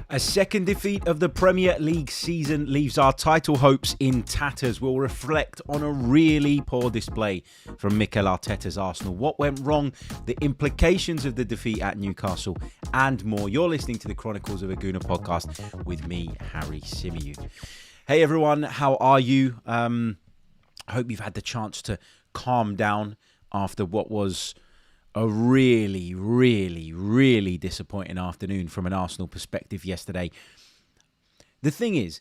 A second defeat of the Premier League season leaves our title hopes in tatters. We'll reflect on a really poor display from Mikel Arteta's Arsenal, what went wrong, the implications of the defeat at Newcastle, and more. You're listening to the Chronicles of a Gooner podcast with me, Harry Symeou. Hey everyone, how are you? I hope you've had the chance to calm down after what was a really disappointing afternoon from an Arsenal perspective yesterday. The thing is,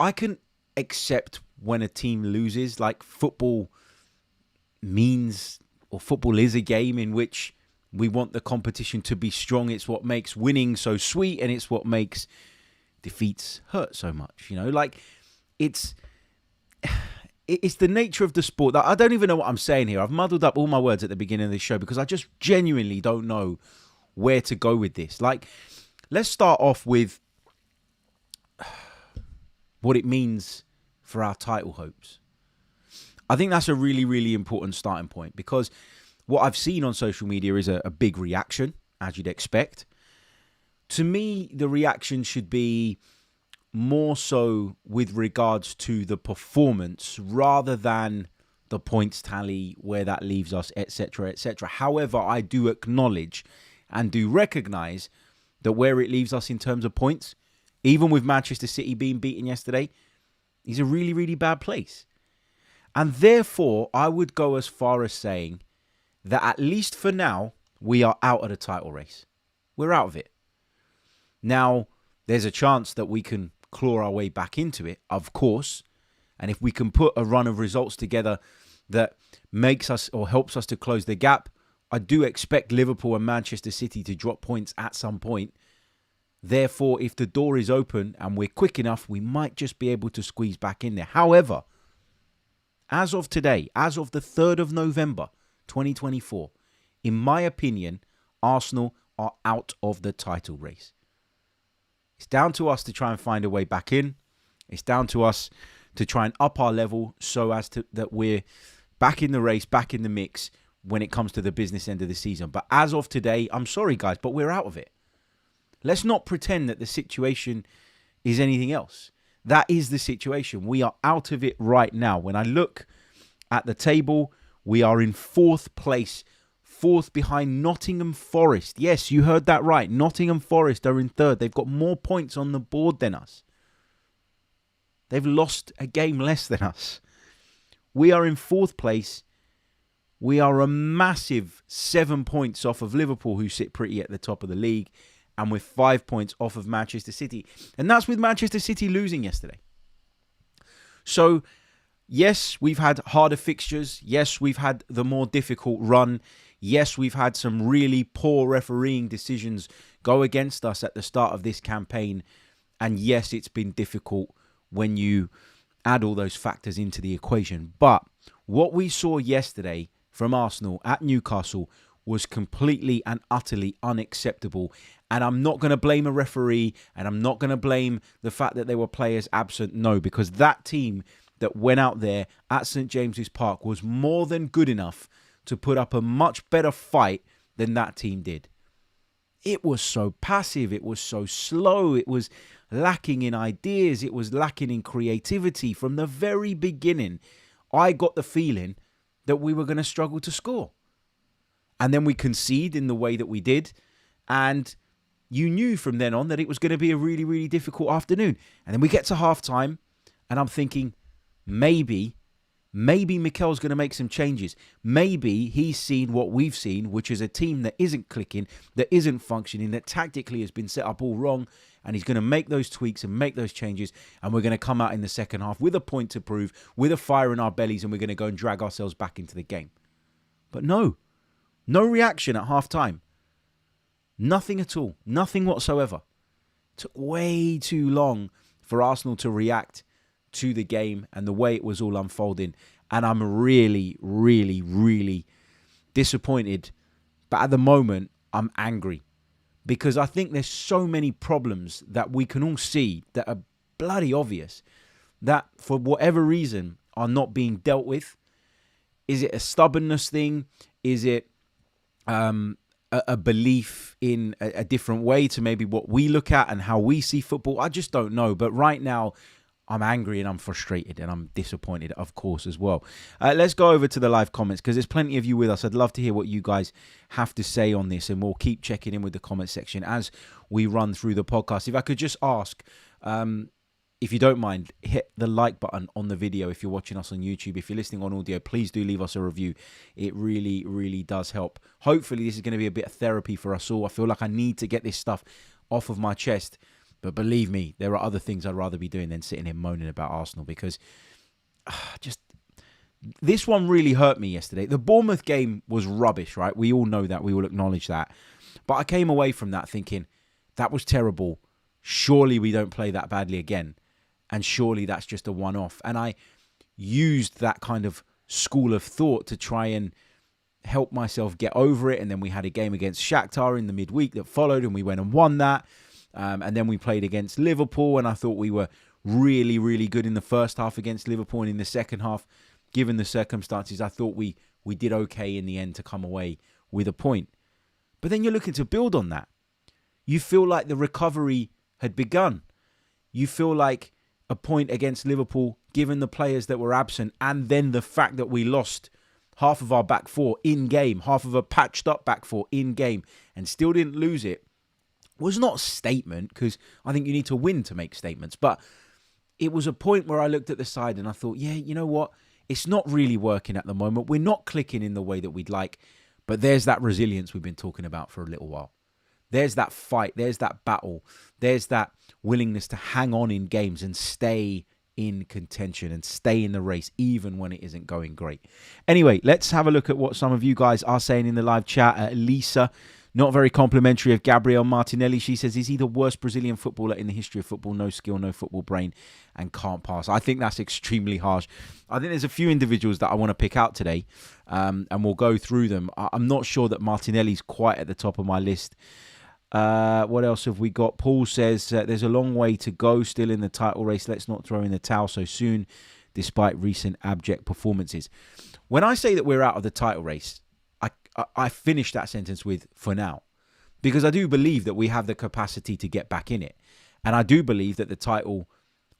I can accept when a team loses, like football means, or football is a game in which we want the competition to be strong. It's what makes winning so sweet, and it's what makes defeats hurt so much. You know, like it's the nature of the sport. I don't even know what I'm saying here. I've muddled up all my words at the beginning of this show because I just genuinely don't know where to go with this. Like, let's start off with what it means for our title hopes. I think that's a really important starting point, because what I've seen on social media is a big reaction, as you'd expect. To me, the reaction should be more so with regards to the performance rather than the points tally, where that leaves us, etc., etc. However, I do acknowledge and do recognise that where it leaves us in terms of points, even with Manchester City being beaten yesterday, is a really bad place. And therefore, I would go as far as saying that at least for now, we are out of the title race. We're out of it. Now, there's a chance that we can claw our way back into it, of course. And if we can put a run of results together that makes us or helps us to close the gap, I do expect Liverpool and Manchester City to drop points at some point. Therefore, if the door is open and we're quick enough, we might just be able to squeeze back in there. However, as of today, as of the 3rd of November, 2024, in my opinion, Arsenal are out of the title race. It's down to us to try and find a way back in. It's down to us to try and up our level so as to that we're back in the race, back in the mix when it comes to the business end of the season. But as of today, I'm sorry, guys, but we're out of it. Let's not pretend that the situation is anything else. That is the situation. We are out of it right now. When I look at the table, we are in 4th place, 4th behind Nottingham Forest. Yes, you heard that right. Nottingham Forest are in 3rd. They've got more points on the board than us. They've lost a game less than us. We are in 4th place. We are a massive 7 points off of Liverpool, who sit pretty at the top of the league, and we're 5 points off of Manchester City. And that's with Manchester City losing yesterday. So, yes, we've had harder fixtures. Yes, we've had the more difficult run. Yes, we've had some really poor refereeing decisions go against us at the start of this campaign. And yes, it's been difficult when you add all those factors into the equation. But what we saw yesterday from Arsenal at Newcastle was completely and utterly unacceptable. And I'm not going to blame a referee, and I'm not going to blame the fact that there were players absent. No, because that team that went out there at St. James's Park was more than good enough to put up a much better fight than that team did. It was so passive. It was so slow. It was lacking in ideas. It was lacking in creativity. From the very beginning, I got the feeling that we were going to struggle to score. And then we concede in the way that we did. And you knew from then on that it was going to be a really difficult afternoon. And then we get to halftime, and I'm thinking, maybe Mikel's going to make some changes. Maybe he's seen what we've seen, which is a team that isn't clicking, that isn't functioning, that tactically has been set up all wrong, and he's going to make those tweaks and make those changes, and we're going to come out in the second half with a point to prove, with a fire in our bellies, and we're going to go and drag ourselves back into the game. But no reaction at half-time. Nothing at all. Nothing whatsoever. It took way too long for Arsenal to react to the game and the way it was all unfolding. And I'm really disappointed. But at the moment, I'm angry. Because I think there's so many problems that we can all see that are bloody obvious, that for whatever reason are not being dealt with. Is it a stubbornness thing? Is it a a belief in a different way to maybe what we look at and how we see football. I just don't know. But right now, I'm angry and I'm frustrated and I'm disappointed, of course, as well. Let's go over to the live comments because there's plenty of you with us. I'd love to hear what you guys have to say on this, and we'll keep checking in with the comment section as we run through the podcast. If I could just ask, if you don't mind, hit the like button on the video if you're watching us on YouTube. If you're listening on audio, please do leave us a review. It really, really does help. Hopefully, this is going to be a bit of therapy for us all. I feel like I need to get this stuff off of my chest. But believe me, there are other things I'd rather be doing than sitting here moaning about Arsenal because just this one really hurt me yesterday. The Bournemouth game was rubbish, right? We all know that. We all acknowledge that. But I came away from that thinking, that was terrible. Surely we don't play that badly again. And surely that's just a one-off. And I used that kind of school of thought to try and help myself get over it. And then we had a game against Shakhtar in the midweek that followed, and we went and won that. And then we played against Liverpool, and I thought we were really, really good in the first half against Liverpool. And in the second half, given the circumstances, I thought we did okay in the end to come away with a point. But then you're looking to build on that. You feel like the recovery had begun. You feel like a point against Liverpool, given the players that were absent, and then the fact that we lost half of our back four in-game, half of a patched-up back four in-game, and still didn't lose it, was not a statement, because I think you need to win to make statements. But it was a point where I looked at the side and I thought, yeah, you know what? It's not really working at the moment. We're not clicking in the way that we'd like. But there's that resilience we've been talking about for a little while. There's that fight. There's that battle. There's that willingness to hang on in games and stay in contention and stay in the race, even when it isn't going great. Anyway, let's have a look at what some of you guys are saying in the live chat. Lisa, not very complimentary of Gabriel Martinelli. She says, is he the worst Brazilian footballer in the history of football? No skill, no football brain, and can't pass. I think that's extremely harsh. I think there's a few individuals that I want to pick out today, and we'll go through them. I'm not sure that Martinelli's quite at the top of my list. What else have we got? Paul says, there's a long way to go still in the title race. Let's not throw in the towel so soon, despite recent abject performances. When I say that we're out of the title race, I finish that sentence with for now, because I do believe that we have the capacity to get back in it. And I do believe that the title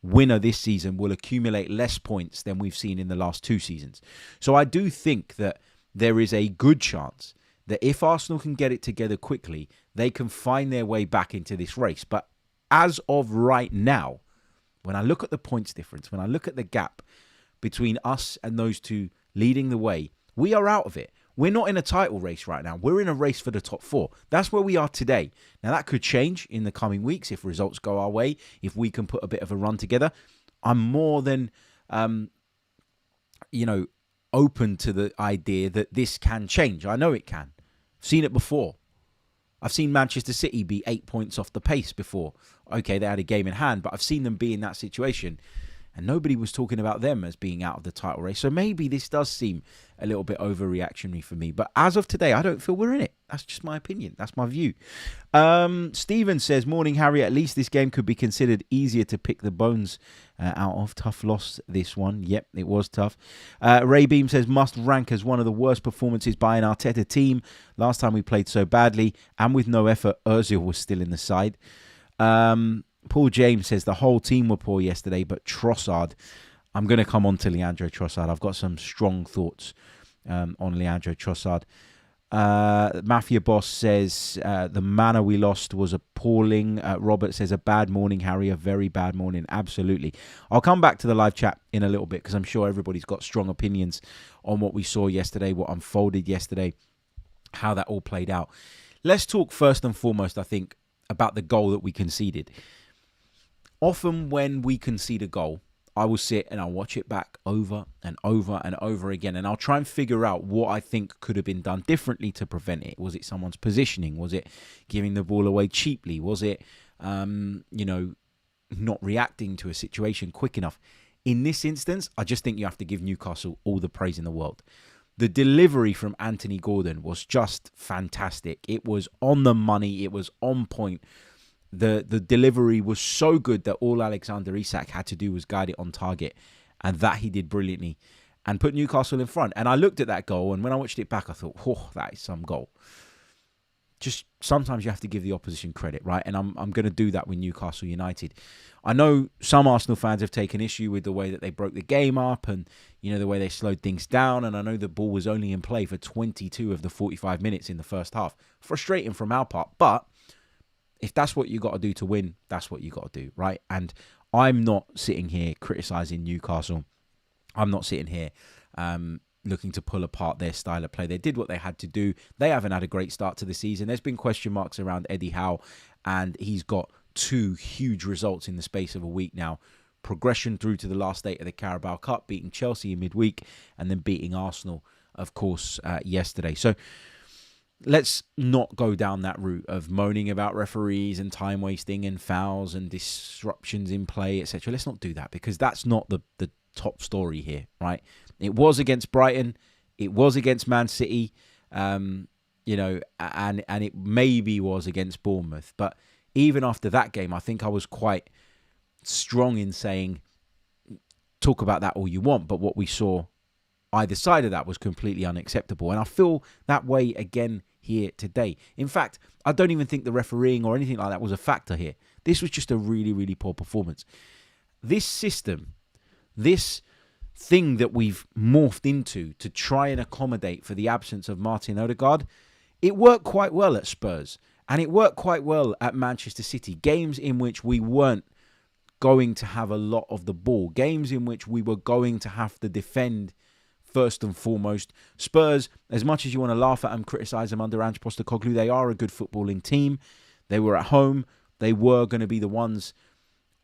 winner this season will accumulate less points than we've seen in the last two seasons. So I do think that there is a good chance that if Arsenal can get it together quickly, they can find their way back into this race. But as of right now, when I look at the points difference, when I look at the gap between us and those two leading the way, we are out of it. We're not in a title race right now. We're in a race for the top four. That's where we are today. Now, that could change in the coming weeks if results go our way, if we can put a bit of a run together. I'm more than, open to the idea that this can change. I know it can. I've seen it before. I've seen Manchester City be 8 points off the pace before. Okay, they had a game in hand, but I've seen them be in that situation. And nobody was talking about them as being out of the title race. So maybe this does seem a little bit overreactionary for me. But as of today, I don't feel we're in it. That's just my opinion. That's my view. Stephen says, morning, Harry. At least this game could be considered easier to pick the bones out of. Tough loss, this one. Yep, it was tough. Ray Beam says, must rank as one of the worst performances by an Arteta team. Last time we played so badly and with no effort, Ozil was still in the side. Paul James says the whole team were poor yesterday, but Trossard, I'm going to come on to Leandro Trossard. I've got some strong thoughts on Leandro Trossard. Mafia Boss says the manner we lost was appalling. Robert says a bad morning, Harry, a very bad morning. Absolutely. I'll come back to the live chat in a little bit because I'm sure everybody's got strong opinions on what we saw yesterday, what unfolded yesterday, how that all played out. Let's talk first and foremost, I think, about the goal that we conceded. Often when we concede a goal, I will sit and I'll watch it back over and over and over again. And I'll try and figure out what I think could have been done differently to prevent it. Was it someone's positioning? Was it giving the ball away cheaply? Was it, not reacting to a situation quick enough? In this instance, I just think you have to give Newcastle all the praise in the world. The delivery from Anthony Gordon was just fantastic. It was on the money. It was on point. The delivery was so good that all Alexander Isak had to do was guide it on target, and that he did brilliantly and put Newcastle in front. And I looked at that goal, and when I watched it back, I thought, oh, that is some goal. just sometimes you have to give the opposition credit, right? And I'm going to do that with Newcastle United. I know some Arsenal fans have taken issue with the way that they broke the game up and, the way they slowed things down. And I know the ball was only in play for 22 of the 45 minutes in the first half. Frustrating from our part. But if that's what you got to do to win, that's what you got to do, right? And I'm not sitting here criticising Newcastle. I'm not sitting here looking to pull apart their style of play. They did what they had to do. They haven't had a great start to the season. There's been question marks around Eddie Howe, and he's got 2 huge results in the space of a week now. Progression through to the last 8 of the Carabao Cup, beating Chelsea in midweek, and then beating Arsenal, of course, yesterday. So let's not go down that route of moaning about referees and time wasting and fouls and disruptions in play, etc. Let's not do that, because that's not the top story here, right? It was against Brighton, it was against Man City, and it maybe was against Bournemouth. But even after that game, I think I was quite strong in saying, talk about that all you want, but what we saw either side of that was completely unacceptable. And I feel that way again here today. In fact, I don't even think the refereeing or anything like that was a factor here. This was just a really, really poor performance. This system, this thing that we've morphed into to try and accommodate for the absence of Martin Odegaard, it worked quite well at Spurs, and it worked quite well at Manchester City. Games in which we weren't going to have a lot of the ball, games in which we were going to have to defend first and foremost. Spurs, as much as you want to laugh at them, criticise them under Ange Postecoglou, they are a good footballing team. They were at home. They were going to be the ones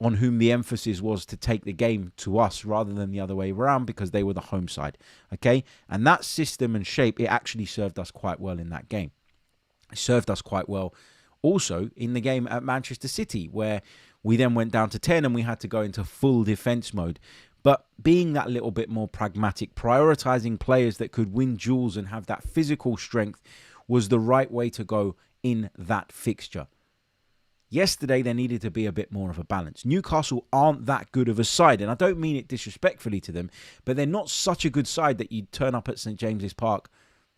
on whom the emphasis was to take the game to us rather than the other way around, because they were the home side. Okay? And that system and shape, it actually served us quite well in that game. It served us quite well also in the game at Manchester City, where we then went down to 10 and we had to go into full defence mode. But being that little bit more pragmatic, prioritising players that could win duels and have that physical strength was the right way to go in that fixture. Yesterday, there needed to be a bit more of a balance. Newcastle aren't that good of a side, and I don't mean it disrespectfully to them, but they're not such a good side that you'd turn up at St James's Park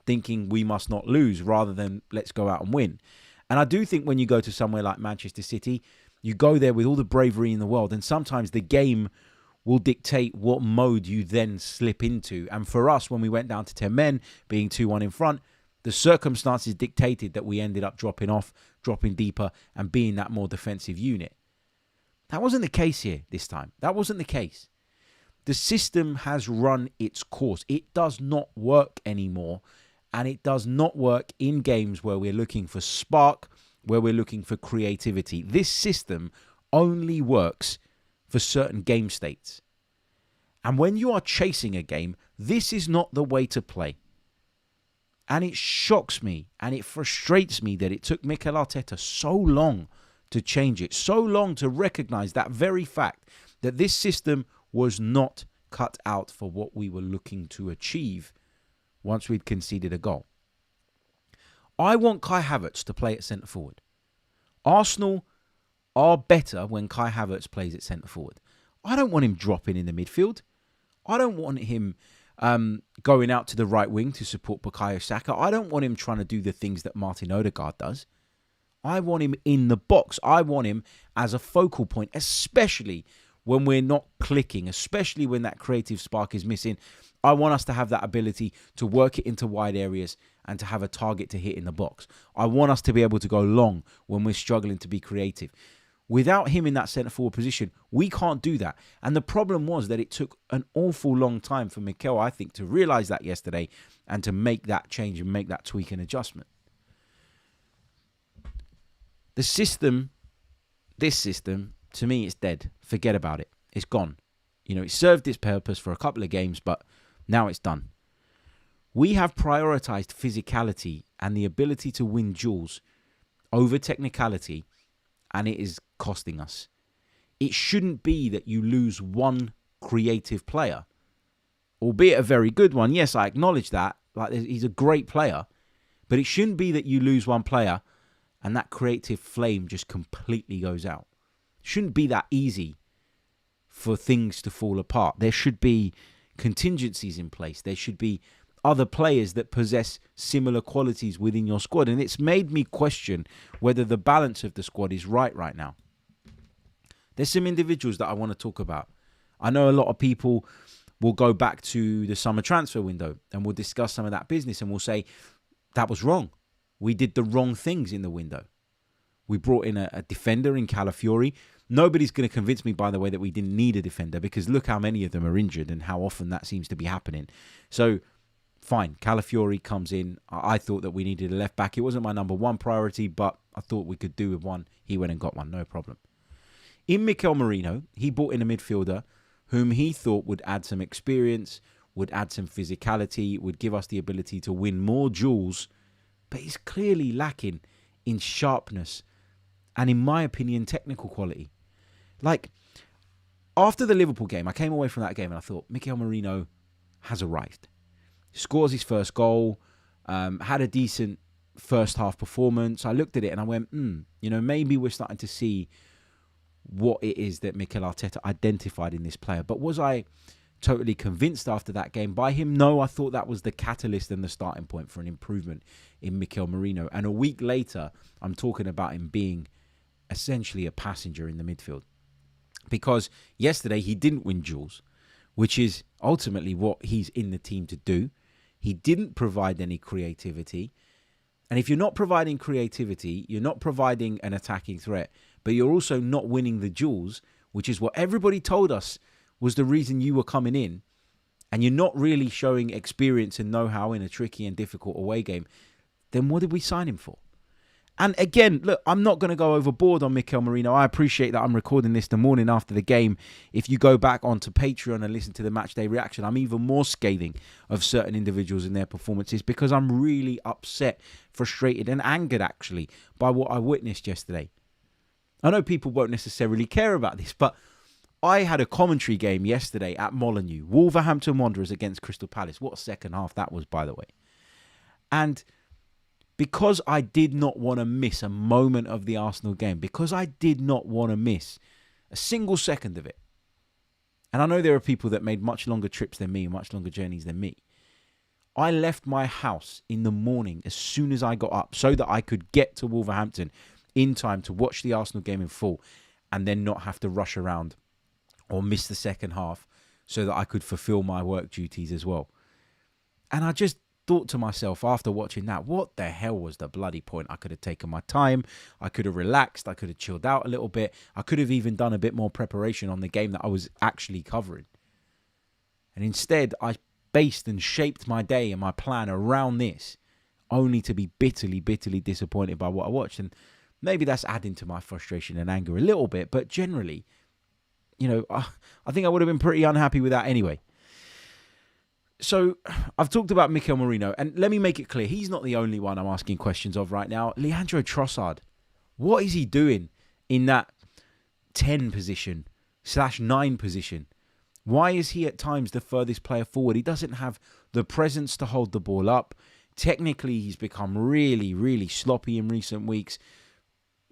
thinking we must not lose rather than let's go out and win. And I do think when you go to somewhere like Manchester City, you go there with all the bravery in the world, and sometimes the game will dictate what mode you then slip into. And for us, when we went down to 10 men, being 2-1 in front, the circumstances dictated that we ended up dropping off, dropping deeper, and being that more defensive unit. That wasn't the case here this time. That wasn't the case. The system has run its course. It does not work anymore, and it does not work in games where we're looking for spark, where we're looking for creativity. This system only works for certain game states. And when you are chasing a game, this is not the way to play. And it shocks me and it frustrates me that it took Mikel Arteta so long to change it, so long to recognise that very fact that this system was not cut out for what we were looking to achieve once we'd conceded a goal. I want Kai Havertz to play at centre forward. Arsenal are better when Kai Havertz plays at centre forward. I don't want him dropping in the midfield. I don't want him going out to the right wing to support Bukayo Saka. I don't want him trying to do the things that Martin Odegaard does. I want him in the box. I want him as a focal point, especially when we're not clicking, especially when that creative spark is missing. I want us to have that ability to work it into wide areas and to have a target to hit in the box. I want us to be able to go long when we're struggling to be creative. Without him in that centre-forward position, we can't do that. And the problem was that it took an awful long time for Mikel, I think, to realise that yesterday and to make that change and make that tweak and adjustment. The system, this system, to me, it's dead. Forget about it. It's gone. It served its purpose for a couple of games, but now it's done. We have prioritised physicality and the ability to win duels over technicality, and it is costing us. It shouldn't be that you lose one creative player, albeit a very good one. Yes, I acknowledge that. He's a great player, but it shouldn't be that you lose one player and that creative flame just completely goes out. It shouldn't be that easy for things to fall apart. There should be contingencies in place. There should be other players that possess similar qualities within your squad. And it's made me question whether the balance of the squad is right now. There's some individuals that I want to talk about. I know a lot of people will go back to the summer transfer window and we'll discuss some of that business and we'll say, that was wrong. We did the wrong things in the window. We brought in a defender in Calafiori. Nobody's going to convince me, by the way, that we didn't need a defender, because look how many of them are injured and how often that seems to be happening. So, fine, Calafiori comes in. I thought that we needed a left back. It wasn't my number one priority, but I thought we could do with one. He went and got one, no problem. In Mikel Merino, he brought in a midfielder whom he thought would add some experience, would add some physicality, would give us the ability to win more duels, but he's clearly lacking in sharpness and, in my opinion, technical quality. Like, after the Liverpool game, I came away from that game and I thought, Mikel Merino has arrived. Scores his first goal, had a decent first half performance. I looked at it and I went, maybe we're starting to see what it is that Mikel Arteta identified in this player. But was I totally convinced after that game by him? No, I thought that was the catalyst and the starting point for an improvement in Mikel Merino. And a week later, I'm talking about him being essentially a passenger in the midfield. Because yesterday he didn't win duels, which is ultimately what he's in the team to do. He didn't provide any creativity. And if you're not providing creativity, you're not providing an attacking threat, but you're also not winning the duels, which is what everybody told us was the reason you were coming in, and you're not really showing experience and know-how in a tricky and difficult away game, then what did we sign him for? And again, look, I'm not going to go overboard on Mikel Merino. I appreciate that I'm recording this the morning after the game. If you go back onto Patreon and listen to the matchday reaction, I'm even more scathing of certain individuals in their performances because I'm really upset, frustrated and angered actually by what I witnessed yesterday. I know people won't necessarily care about this, but I had a commentary game yesterday at Molineux, Wolverhampton Wanderers against Crystal Palace. What a second half that was, by the way. And because I did not want to miss a moment of the Arsenal game, because I did not want to miss a single second of it, and I know there are people that made much longer trips than me, much longer journeys than me, I left my house in the morning as soon as I got up so that I could get to Wolverhampton in time to watch the Arsenal game in full and then not have to rush around or miss the second half so that I could fulfill my work duties as well. And I just thought to myself after watching that, what the hell was the bloody point? I could have taken my time. I could have relaxed. I could have chilled out a little bit. I could have even done a bit more preparation on the game that I was actually covering. And instead, I based and shaped my day and my plan around this, only to be bitterly, bitterly disappointed by what I watched. And maybe that's adding to my frustration and anger a little bit, but generally, I think I would have been pretty unhappy with that anyway. So I've talked about Mikel Merino, and let me make it clear, he's not the only one I'm asking questions of right now. Leandro Trossard, what is he doing in that 10 position / 9 position? Why is he at times the furthest player forward? He doesn't have the presence to hold the ball up. Technically, he's become really, really sloppy in recent weeks.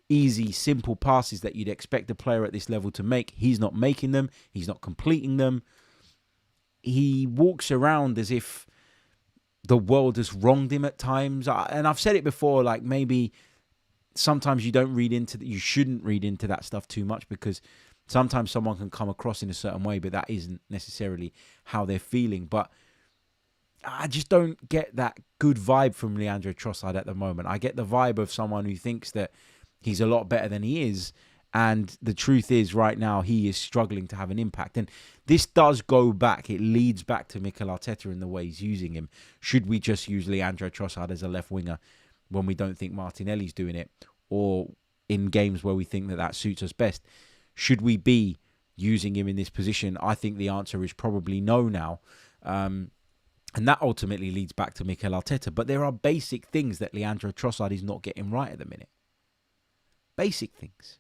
Easy, simple passes that you'd expect a player at this level to make. He's not making them. He's not completing them. He walks around as if the world has wronged him at times. And I've said it before, like maybe sometimes you shouldn't read into that stuff too much, because sometimes someone can come across in a certain way, but that isn't necessarily how they're feeling. But I just don't get that good vibe from Leandro Trossard at the moment. I get the vibe of someone who thinks that he's a lot better than he is. And the truth is, right now, he is struggling to have an impact. And this does go back. It leads back to Mikel Arteta in the way he's using him. Should we just use Leandro Trossard as a left winger when we don't think Martinelli's doing it? Or in games where we think that suits us best? Should we be using him in this position? I think the answer is probably no now. And that ultimately leads back to Mikel Arteta. But there are basic things that Leandro Trossard is not getting right at the minute. Basic things.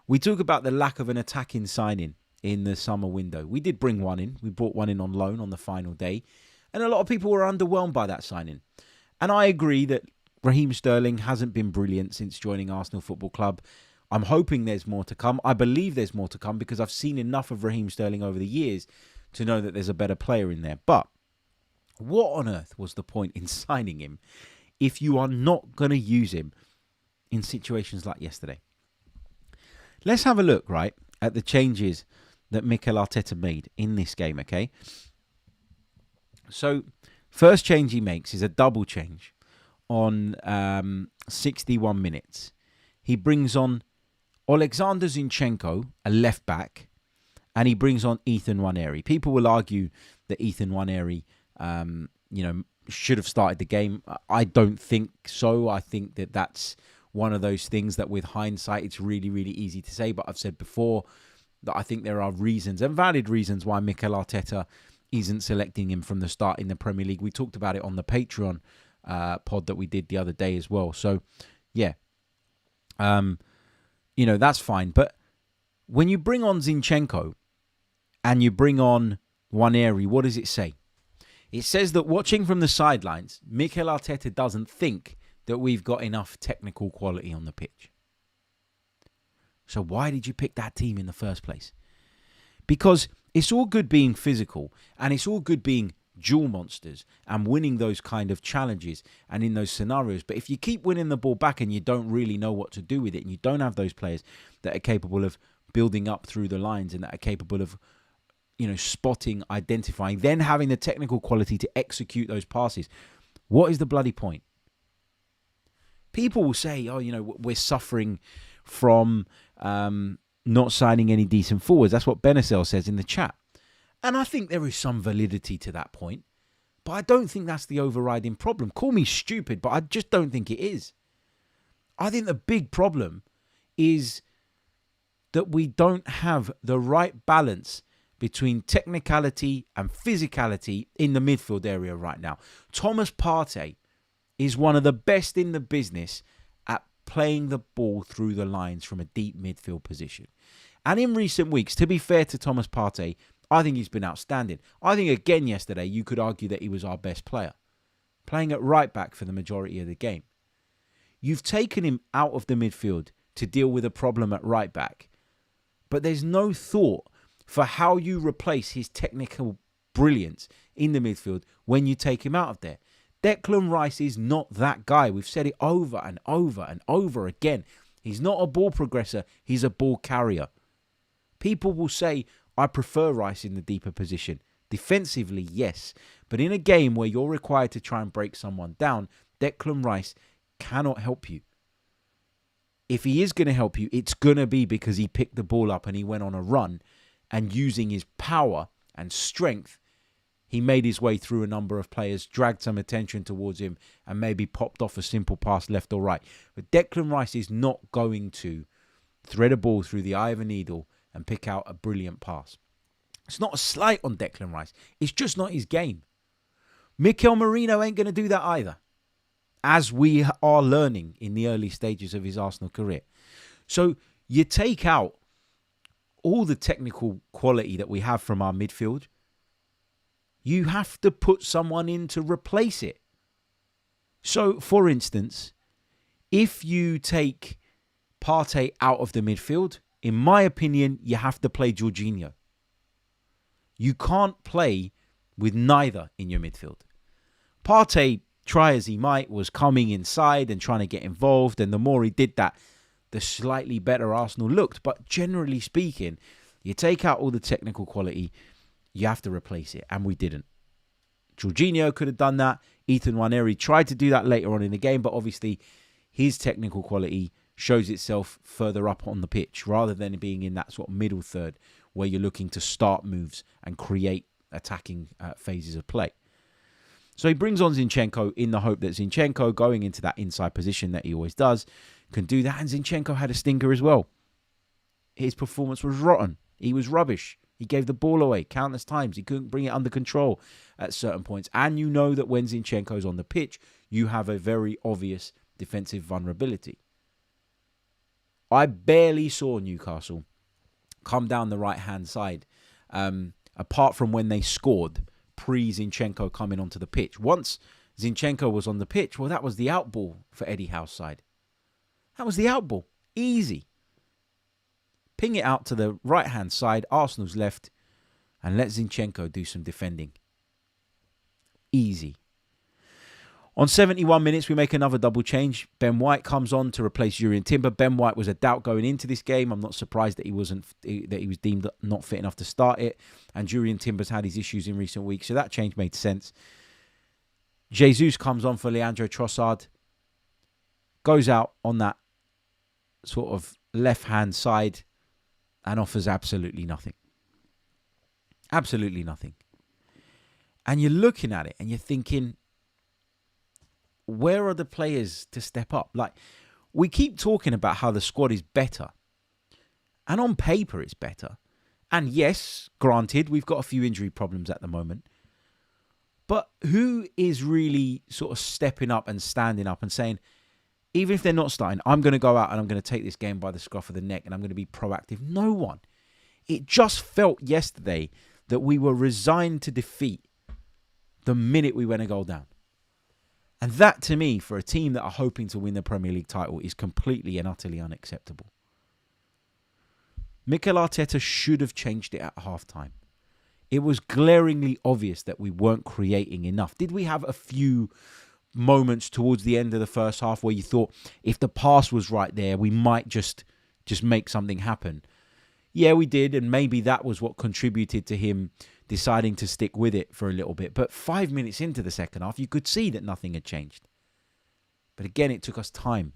We talk about the lack of an attacking signing in the summer window. We did bring one in. We brought one in on loan on the final day. And a lot of people were underwhelmed by that signing. And I agree that Raheem Sterling hasn't been brilliant since joining Arsenal Football Club. I'm hoping there's more to come. I believe there's more to come because I've seen enough of Raheem Sterling over the years to know that there's a better player in there. But What on earth was the point in signing him if you are not going to use him in situations like yesterday? Let's have a look, right, at the changes that Mikel Arteta made in this game, okay? So, first change he makes is a double change on 61 minutes. He brings on Alexander Zinchenko, a left back, and he brings on Ethan Nwaneri. People will argue that Ethan Nwaneri, should have started the game. I don't think so. I think that that's one of those things that with hindsight, it's really, really easy to say. But I've said before that I think there are reasons, and valid reasons, why Mikel Arteta isn't selecting him from the start in the Premier League. We talked about it on the Patreon pod that we did the other day as well. So, yeah, that's fine. But when you bring on Zinchenko and you bring on Nwaneri, what does it say? It says that watching from the sidelines, Mikel Arteta doesn't think that we've got enough technical quality on the pitch. So why did you pick that team in the first place? Because it's all good being physical and it's all good being duel monsters and winning those kind of challenges and in those scenarios. But if you keep winning the ball back and you don't really know what to do with it and you don't have those players that are capable of building up through the lines and that are capable of spotting, identifying, then having the technical quality to execute those passes, what is the bloody point? People will say, we're suffering from not signing any decent forwards. That's what Benacel says in the chat. And I think there is some validity to that point. But I don't think that's the overriding problem. Call me stupid, but I just don't think it is. I think the big problem is that we don't have the right balance between technicality and physicality in the midfield area right now. Thomas Partey is one of the best in the business at playing the ball through the lines from a deep midfield position. And in recent weeks, to be fair to Thomas Partey, I think he's been outstanding. I think, again, yesterday, you could argue that he was our best player, playing at right back for the majority of the game. You've taken him out of the midfield to deal with a problem at right back, but there's no thought for how you replace his technical brilliance in the midfield when you take him out of there. Declan Rice is not that guy. We've said it over and over and over again. He's not a ball progressor. He's a ball carrier. People will say, I prefer Rice in the deeper position. Defensively, yes. But in a game where you're required to try and break someone down, Declan Rice cannot help you. If he is going to help you, it's going to be because he picked the ball up and he went on a run, and using his power and strength, he made his way through a number of players, dragged some attention towards him, and maybe popped off a simple pass left or right. But Declan Rice is not going to thread a ball through the eye of a needle and pick out a brilliant pass. It's not a slight on Declan Rice. It's just not his game. Mikel Merino ain't going to do that either, as we are learning in the early stages of his Arsenal career. So you take out all the technical quality that we have from our midfield, you have to put someone in to replace it. So, for instance, if you take Partey out of the midfield, in my opinion, you have to play Jorginho. You can't play with neither in your midfield. Partey, try as he might, was coming inside and trying to get involved, and the more he did that, the slightly better Arsenal looked. But generally speaking, you take out all the technical quality, you have to replace it, and we didn't. Jorginho could have done that. Ethan Nwaneri tried to do that later on in the game, but obviously his technical quality shows itself further up on the pitch rather than being in that sort of middle third where you're looking to start moves and create attacking phases of play. So he brings on Zinchenko in the hope that Zinchenko, going into that inside position that he always does, can do that. And Zinchenko had a stinker as well. His performance was rotten. He was rubbish. He gave the ball away countless times. He couldn't bring it under control at certain points. And you know that when Zinchenko's on the pitch, you have a very obvious defensive vulnerability. I barely saw Newcastle come down the right-hand side, apart from when they scored, pre-Zinchenko coming onto the pitch. Once Zinchenko was on the pitch, well, that was the outball for Eddie Howe's side. That was the outball. Easy. Ping it out to the right-hand side, Arsenal's left, and let Zinchenko do some defending. Easy. On 71 minutes, we make another double change. Ben White comes on to replace Jurrien Timber. Ben White was a doubt going into this game. I'm not surprised that he was deemed not fit enough to start it. And Jurrien Timber's had his issues in recent weeks, so that change made sense. Jesus comes on for Leandro Trossard. Goes out on that sort of left-hand side and offers absolutely nothing. Absolutely nothing. And you're looking at it and you're thinking, where are the players to step up? Like, we keep talking about how the squad is better. And on paper, it's better. And yes, granted, we've got a few injury problems at the moment. But who is really sort of stepping up and standing up and saying, even if they're not starting, I'm going to go out and I'm going to take this game by the scruff of the neck and I'm going to be proactive? No one. It just felt yesterday that we were resigned to defeat the minute we went a goal down. And that, to me, for a team that are hoping to win the Premier League title, is completely and utterly unacceptable. Mikel Arteta should have changed it at halftime. It was glaringly obvious that we weren't creating enough. Did we have a few moments towards the end of the first half where you thought, if the pass was right there, we might just make something happen? Yeah, we did, and maybe that was what contributed to him deciding to stick with it for a little bit. But 5 minutes into the second half, you could see that nothing had changed. But again, it took us time.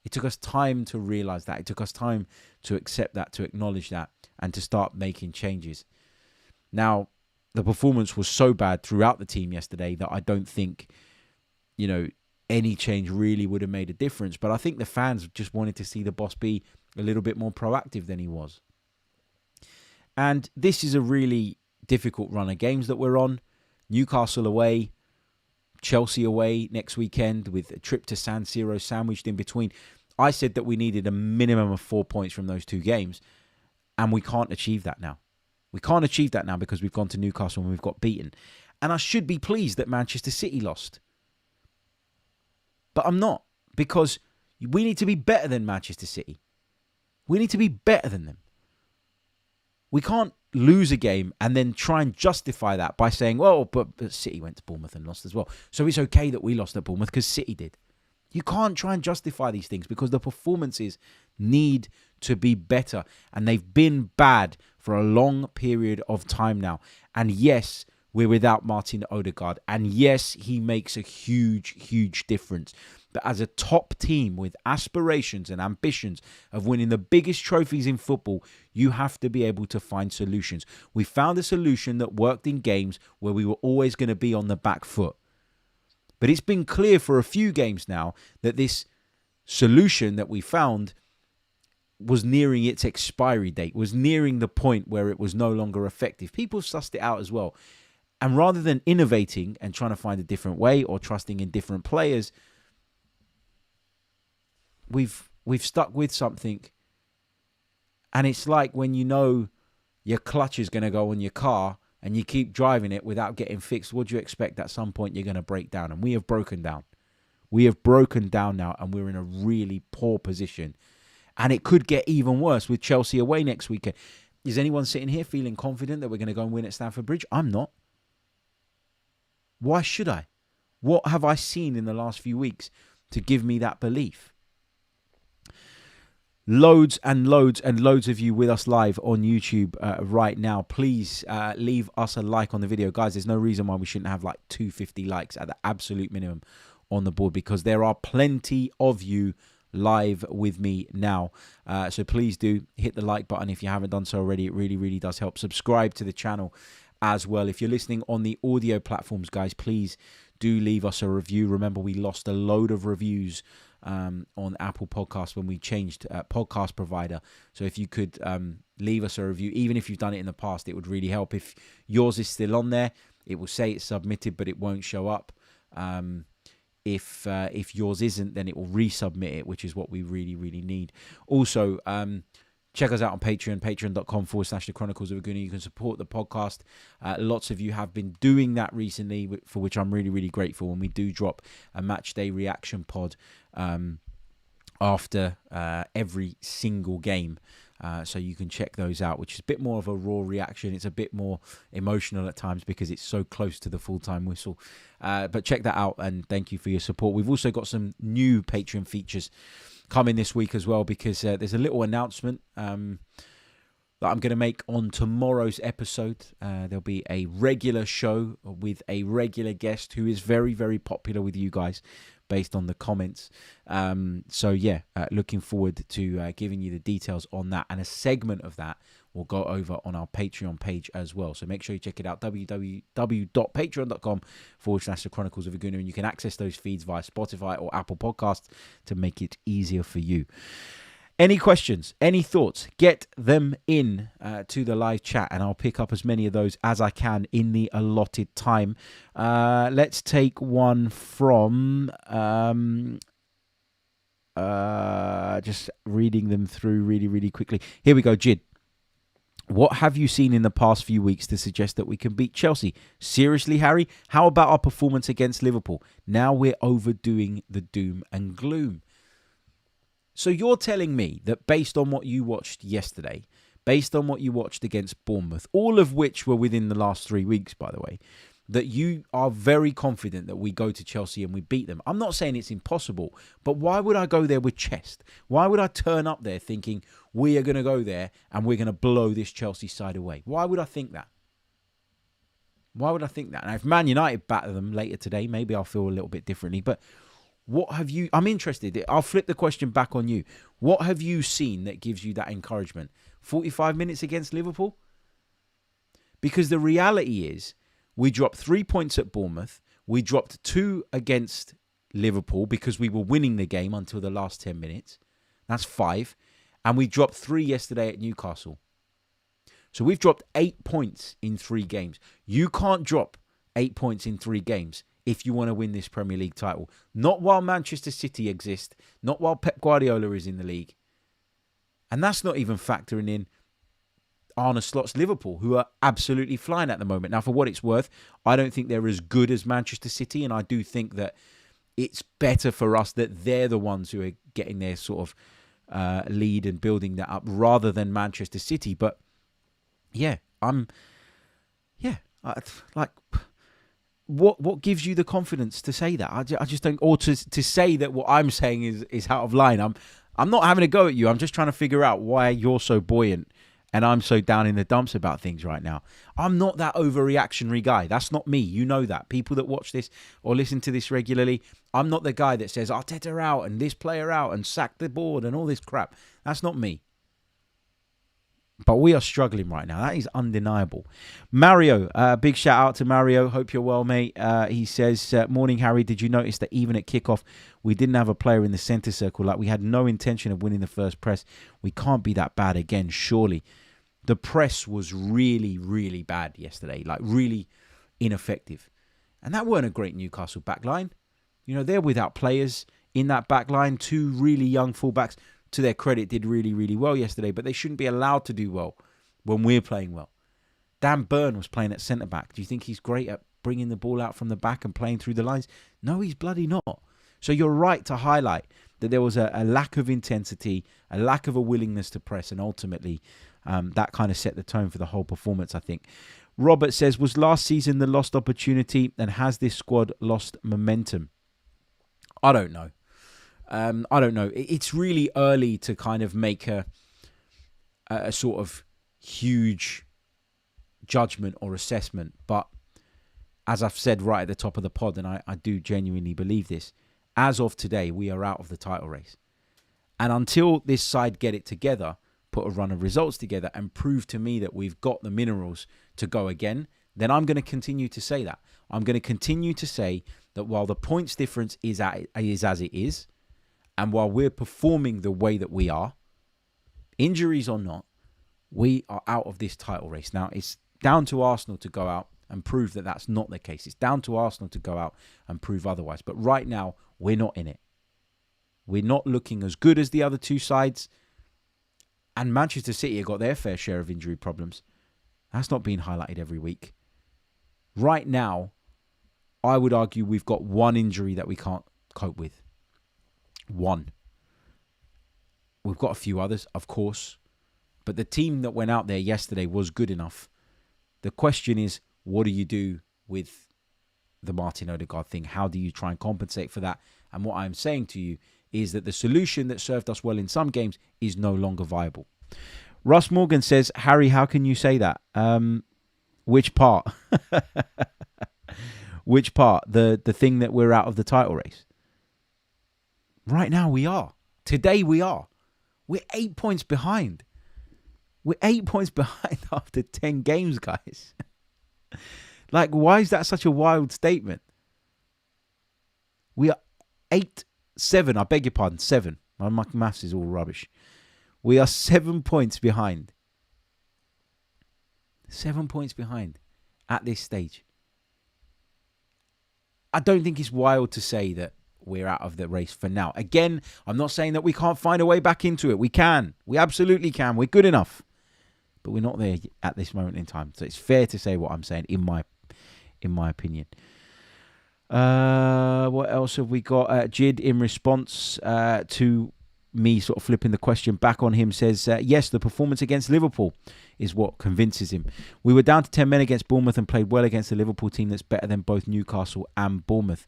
It took us time to realise that. It took us time to accept that, to acknowledge that, and to start making changes. Now, the performance was so bad throughout the team yesterday that I don't think, any change really would have made a difference. But I think the fans just wanted to see the boss be a little bit more proactive than he was. And this is a really difficult run of games that we're on. Newcastle away, Chelsea away next weekend with a trip to San Siro sandwiched in between. I said that we needed a minimum of 4 points from those two games, and we can't achieve that now. We can't achieve that now because we've gone to Newcastle and we've got beaten. And I should be pleased that Manchester City lost. But I'm not, because we need to be better than Manchester City. We need to be better than them. We can't lose a game and then try and justify that by saying, well, but City went to Bournemouth and lost as well, so it's okay that we lost at Bournemouth because City did. You can't try and justify these things because the performances need to be better. And they've been bad for a long period of time now. And yes, we're without Martin Odegaard. And yes, he makes a huge, huge difference. But as a top team with aspirations and ambitions of winning the biggest trophies in football, you have to be able to find solutions. We found a solution that worked in games where we were always going to be on the back foot. But it's been clear for a few games now that this solution that we found was nearing its expiry date, was nearing the point where it was no longer effective. People sussed it out as well. And rather than innovating and trying to find a different way or trusting in different players, we've stuck with something. And it's like when you know your clutch is going to go on your car and you keep driving it without getting fixed, what do you expect? At some point you're going to break down. And we have broken down. We have broken down now, and we're in a really poor position. And it could get even worse with Chelsea away next weekend. Is anyone sitting here feeling confident that we're going to go and win at Stamford Bridge? I'm not. Why should I? What have I seen in the last few weeks to give me that belief? Loads and loads and loads of you with us live on YouTube right now. Please leave us a like on the video. Guys, there's no reason why we shouldn't have like 250 likes at the absolute minimum on the board, because there are plenty of you live with me now. So please do hit the like button if you haven't done so already. It really, really does help. Subscribe to the channel as well. If you're listening on the audio platforms, guys, please do leave us a review. Remember, we lost a load of reviews on Apple Podcasts when we changed podcast provider. So if you could leave us a review, even if you've done it in the past, it would really help. If yours is still on there, it will say it's submitted, but it won't show up. If yours isn't, then it will resubmit it, which is what we really, really need. Also, check us out on Patreon, patreon.com/The Chronicles of a Goonie. You can support the podcast. Lots of you have been doing that recently, for which I'm really, really grateful. When we do drop a match day reaction pod after every single game, So you can check those out, which is a bit more of a raw reaction. It's a bit more emotional at times because it's so close to the full-time whistle. But check that out, and thank you for your support. We've also got some new Patreon features coming this week as well, because there's a little announcement that I'm going to make on tomorrow's episode. There'll be a regular show with a regular guest who is very, very popular with you guys based on the comments. Looking forward to giving you the details on that. And a segment of that will go over on our Patreon page as well. So make sure you check it out, www.patreon.com/The Chronicles of a Gooner. And you can access those feeds via Spotify or Apple Podcasts to make it easier for you. Any questions, any thoughts, get them in to the live chat, and I'll pick up as many of those as I can in the allotted time. Let's take one from, just reading them through really, really quickly. Here we go, Jid. What have you seen in the past few weeks to suggest that we can beat Chelsea? Seriously, Harry? How about our performance against Liverpool? Now we're overdoing the doom and gloom. So you're telling me that based on what you watched yesterday, based on what you watched against Bournemouth, all of which were within the last 3 weeks, by the way, that you are very confident that we go to Chelsea and we beat them. I'm not saying it's impossible, but why would I go there with chest? Why would I turn up there thinking we are going to go there and we're going to blow this Chelsea side away? Why would I think that? Why would I think that? Now, if Man United batter them later today, maybe I'll feel a little bit differently, but what have you... I'm interested. I'll flip the question back on you. What have you seen that gives you that encouragement? 45 minutes against Liverpool? Because the reality is, we dropped 3 points at Bournemouth. We dropped 2 against Liverpool because we were winning the game until the last 10 minutes. That's 5. And we dropped 3 yesterday at Newcastle. So we've dropped 8 points in 3 games. You can't drop 8 points in 3 games if you want to win this Premier League title. Not while Manchester City exist, not while Pep Guardiola is in the league. And that's not even factoring in Arne Slot's Liverpool, who are absolutely flying at the moment. Now, for what it's worth, I don't think they're as good as Manchester City, and I do think that it's better for us that they're the ones who are getting their sort of lead and building that up rather than Manchester City. But What gives you the confidence to say that? I just don't, or to say that what I'm saying is out of line. I'm not having a go at you. I'm just trying to figure out why you're so buoyant and I'm so down in the dumps about things right now. I'm not that overreactionary guy. That's not me. You know that. People that watch this or listen to this regularly, I'm not the guy that says Arteta out and this player out and sack the board and all this crap. That's not me. But we are struggling right now. That is undeniable. Mario, big shout out to Mario. Hope you're well, mate. He says, morning, Harry. Did you notice that even at kickoff, we didn't have a player in the centre circle? Like, we had no intention of winning the first press. We can't be that bad again, surely. The press was really, really bad yesterday. Like, really ineffective. And that weren't a great Newcastle backline. You know, they're without players in that backline. 2 really young fullbacks, to their credit, did really, really well yesterday, but they shouldn't be allowed to do well when we're playing well. Dan Burn was playing at centre-back. Do you think he's great at bringing the ball out from the back and playing through the lines? No, he's bloody not. So you're right to highlight that there was a lack of intensity, a lack of a willingness to press, and ultimately that kind of set the tone for the whole performance, I think. Robert says, was last season the lost opportunity, and has this squad lost momentum? I don't know. I don't know. It's really early to kind of make a sort of huge judgment or assessment. But as I've said right at the top of the pod, and I do genuinely believe this, as of today, we are out of the title race. And until this side get it together, put a run of results together and prove to me that we've got the minerals to go again, then I'm going to continue to say that. I'm going to continue to say that while the points difference is as it is, and while we're performing the way that we are, injuries or not, we are out of this title race. Now, it's down to Arsenal to go out and prove that that's not the case. It's down to Arsenal to go out and prove otherwise. But right now, we're not in it. We're not looking as good as the other 2 sides. And Manchester City have got their fair share of injury problems. That's not being highlighted every week. Right now, I would argue we've got 1 injury that we can't cope with. 1. We've got a few others, of course. But the team that went out there yesterday was good enough. The question is, what do you do with the Martin Odegaard thing? How do you try and compensate for that? And what I'm saying to you is that the solution that served us well in some games is no longer viable. Russ Morgan says, Harry, how can you say that? Which part? Which part? The thing that we're out of the title race? Right now we are. Today we are. We're 8 points behind. We're 8 points behind after 10 games, guys. Like, why is that such a wild statement? We are 7. I beg your pardon, 7. My maths is all rubbish. We are 7 points behind. 7 points behind at this stage. I don't think it's wild to say that we're out of the race for now. Again, I'm not saying that we can't find a way back into it. We can. We absolutely can. We're good enough. But we're not there at this moment in time. So it's fair to say what I'm saying in my opinion. What else have we got? Jid, in response to me sort of flipping the question back on him, says, yes, the performance against Liverpool is what convinces him. We were down to 10 men against Bournemouth and played well against the Liverpool team that's better than both Newcastle and Bournemouth.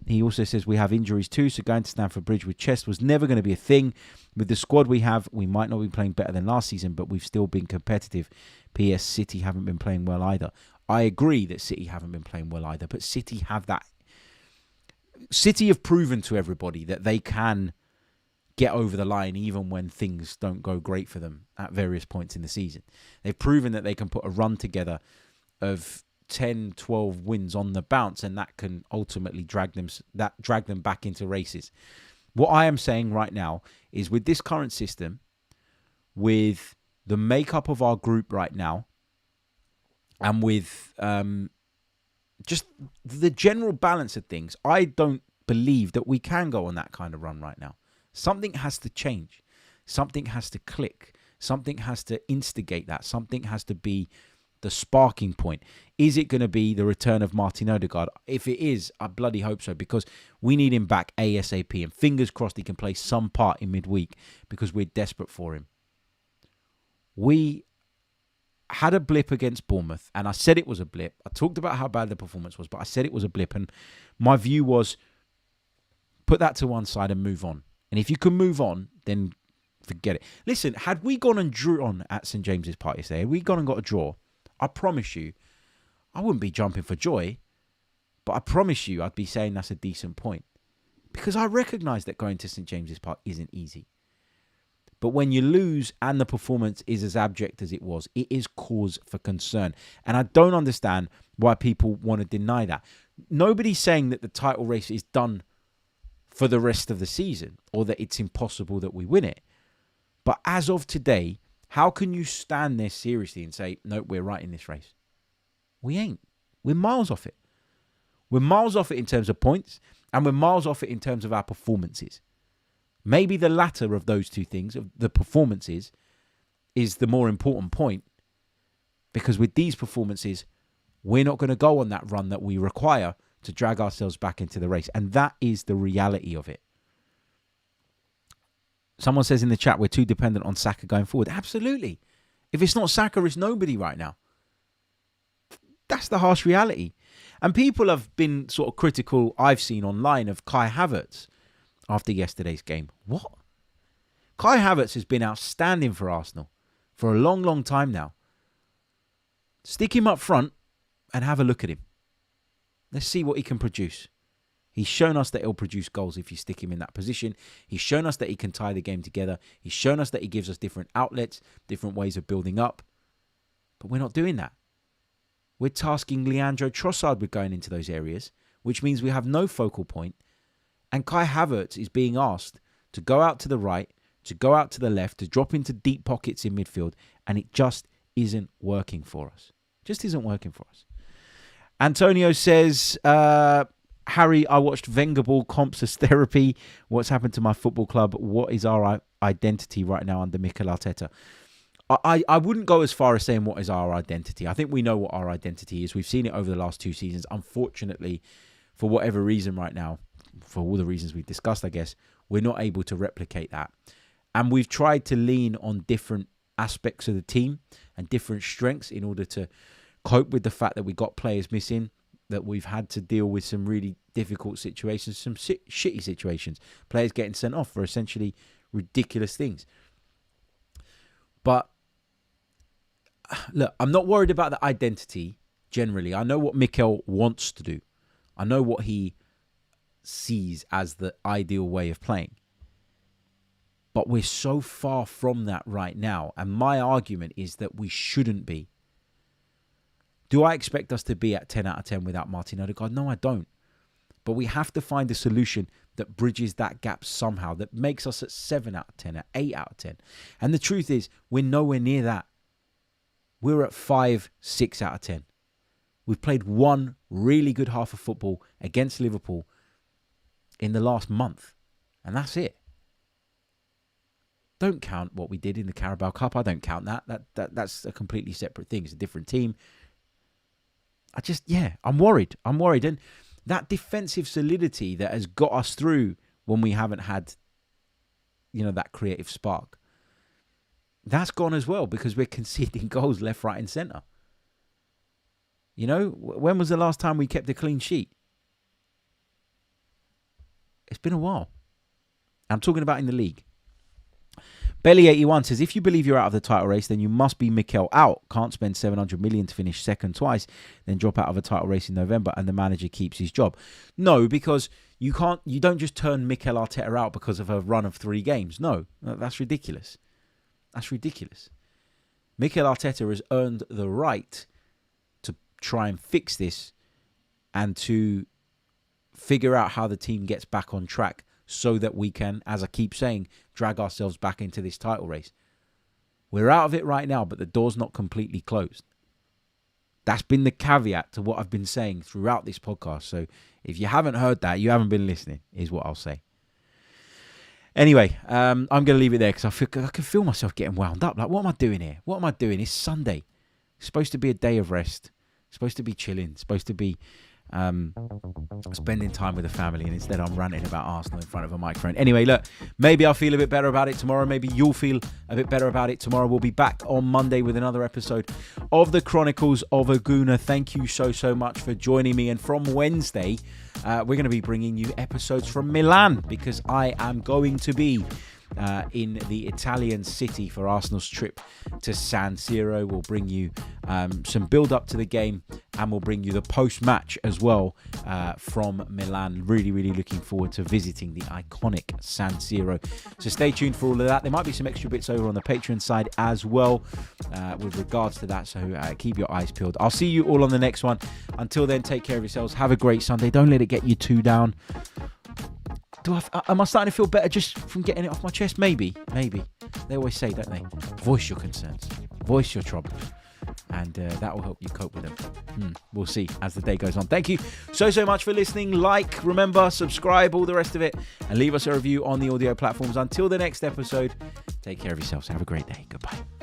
He also says we have injuries too, so going to Stamford Bridge with chest was never going to be a thing. With the squad we have, we might not be playing better than last season, but we've still been competitive. P.S. City haven't been playing well either. I agree that City haven't been playing well either, but City have that. City have proven to everybody that they can get over the line even when things don't go great for them at various points in the season. They've proven that they can put a run together of 10, 12 wins on the bounce, and that can ultimately drag them back into races. What I am saying right now is, with this current system, with the makeup of our group right now, and with just the general balance of things, I don't believe that we can go on that kind of run right now. Something has to change. Something has to click. Something has to instigate that. Something has to be the sparking point. Is it going to be the return of Martin Odegaard? If it is, I bloody hope so, because we need him back ASAP, and fingers crossed he can play some part in midweek, because we're desperate for him. We had a blip against Bournemouth, and I said it was a blip. I talked about how bad the performance was, but I said it was a blip, and my view was put that to one side and move on. And if you can move on, then forget it. Listen, had we gone and drew on at St James's Park yesterday, had we gone and got a draw, I promise you, I wouldn't be jumping for joy, but I promise you I'd be saying that's a decent point. Because I recognise that going to St James's Park isn't easy. But when you lose and the performance is as abject as it was, it is cause for concern. And I don't understand why people want to deny that. Nobody's saying that the title race is done for the rest of the season, or that it's impossible that we win it. But as of today, how can you stand there seriously and say, no, we're right in this race? We ain't. We're miles off it. We're miles off it in terms of points, and we're miles off it in terms of our performances. Maybe the latter of those two things, of the performances, is the more important point, because with these performances, we're not going to go on that run that we require to drag ourselves back into the race. And that is the reality of it. Someone says in the chat, we're too dependent on Saka going forward. Absolutely. If it's not Saka, it's nobody right now. That's the harsh reality. And people have been sort of critical, I've seen online, of Kai Havertz after yesterday's game. What? Kai Havertz has been outstanding for Arsenal for a long, long time now. Stick him up front and have a look at him. Let's see what he can produce. He's shown us that he'll produce goals if you stick him in that position. He's shown us that he can tie the game together. He's shown us that he gives us different outlets, different ways of building up. But we're not doing that. We're tasking Leandro Trossard with going into those areas, which means we have no focal point. And Kai Havertz is being asked to go out to the right, to go out to the left, to drop into deep pockets in midfield. And it just isn't working for us. Just isn't working for us. Antonio says, Harry, I watched Wenger Ball comps as therapy. What's happened to my football club? What is our identity right now under Mikel Arteta? I wouldn't go as far as saying what is our identity. I think we know what our identity is. We've seen it over the last 2 seasons. Unfortunately, for whatever reason right now, for all the reasons we've discussed, I guess, we're not able to replicate that. And we've tried to lean on different aspects of the team and different strengths in order to cope with the fact that we got players missing, that we've had to deal with some really difficult situations, some shitty situations, players getting sent off for essentially ridiculous things. But look, I'm not worried about the identity generally. I know what Mikel wants to do. I know what he sees as the ideal way of playing. But we're so far from that right now. And my argument is that we shouldn't be. Do I expect us to be at 10 out of 10 without Martin Odegaard? No, I don't. But we have to find a solution that bridges that gap somehow, that makes us at 7 out of 10, at 8 out of 10. And the truth is, we're nowhere near that. We're at 5, 6 out of 10. We've played one really good half of football against Liverpool in the last month. And that's it. Don't count what we did in the Carabao Cup. I don't count that. That's a completely separate thing. It's a different team. I'm worried. And that defensive solidity that has got us through when we haven't had, that creative spark, that's gone as well because we're conceding goals left, right and centre. When was the last time we kept a clean sheet? It's been a while. I'm talking about in the league. Belly81 says, if you believe you're out of the title race, then you must be Mikel out. Can't spend 700 million to finish second twice, then drop out of a title race in November and the manager keeps his job. No, because you don't just turn Mikel Arteta out because of a run of 3 games. No, that's ridiculous. That's ridiculous. Mikel Arteta has earned the right to try and fix this and to figure out how the team gets back on track so that we can, as I keep saying, drag ourselves back into this title race. We're out of it right now, but the door's not completely closed. That's been the caveat to what I've been saying throughout this podcast. So if you haven't heard that, you haven't been listening, is what I'll say. Anyway, I'm going to leave it there because I can feel myself getting wound up. Like, what am I doing here? What am I doing? It's Sunday. It's supposed to be a day of rest. It's supposed to be chilling. It's supposed to be spending time with the family, and instead I'm ranting about Arsenal in front of a microphone. Anyway, look, maybe I'll feel a bit better about it tomorrow. Maybe you'll feel a bit better about it tomorrow. We'll be back on Monday with another episode of the Chronicles of a Gooner. Thank you so much for joining me. And from Wednesday, we're going to be bringing you episodes from Milan because I am going to be in the Italian city for Arsenal's trip to San Siro. We'll bring you some build up to the game, and we'll bring you the post-match as well from Milan. Really looking forward to visiting the iconic San Siro. So stay tuned for all of that. There might be some extra bits over on the Patreon side as well with regards to that, so keep your eyes peeled. I'll see you all on the next one. Until then, take care of yourselves. Have a great Sunday. Don't let it get you too down. Am I starting to feel better just from getting it off my chest? Maybe. They always say, don't they? Voice your concerns. Voice your troubles. And that will help you cope with them. We'll see as the day goes on. Thank you so much for listening. Remember, subscribe, all the rest of it. And leave us a review on the audio platforms. Until the next episode, take care of yourselves. Have a great day. Goodbye.